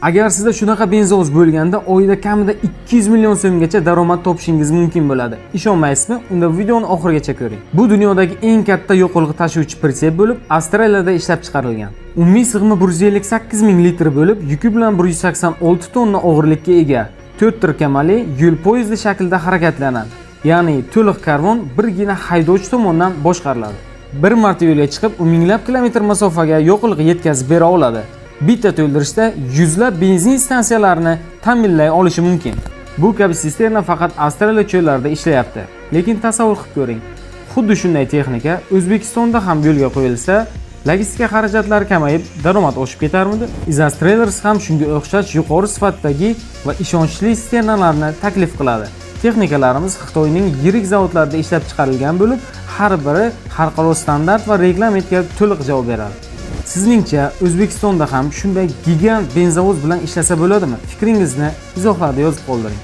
Agar sizda shunaqa benzovoz bo'lganda, oyda kamida 200 million so'mgacha daromad topishingiz mumkin bo'ladi. Ishonmaysizmi? Unda videoni oxirigacha ko'ring. Bu dunyodagi eng katta yoqilg'i tashuvchi pritsep bo'lib, Avstraliyada ishlab chiqarilgan. Umumiy sig'imi 158 ming litr bo'lib, yuki bilan 186 tonna og'irlikka ega. 4 tirkamali yo'l poyezdi shaklida harakatlanadi. Ya'ni to'liq karvon birgina haydovchi tomonidan boshqariladi. Bir marta yo'lga chiqib, u minglab kilometr masofaga yoqilg'i yetkazib bera oladi. Bitta to'ldirishda yuzlab benzin stansiyalarini ta'minlay olishi mumkin. Bu kabi sisterna faqat Avstraliya cho'llarida ishlayapti. Lekin tasavvur qilib ko'ring. Xuddi shunday texnika O'zbekistonda ham yo'lga qo'yilsa, logistika xarajatlari kamayib, daromad oshib ketarmidi? Izas Trailers ham shunga o'xshash yuqori sifatdagi va ishonchli sisternalarni taklif qiladi. Texnikalarimiz Xitoyning yirik zavodlarida ishlab chiqarilgan bo'lib, har biri xalqaro standart va reglamentga to'liq javob beradi. Sizningcha O'zbekistonda ham shunday gigant benzovoz bilan ishlasa bo'ladimi? Fikringizni izohlarda yozib qoldiring.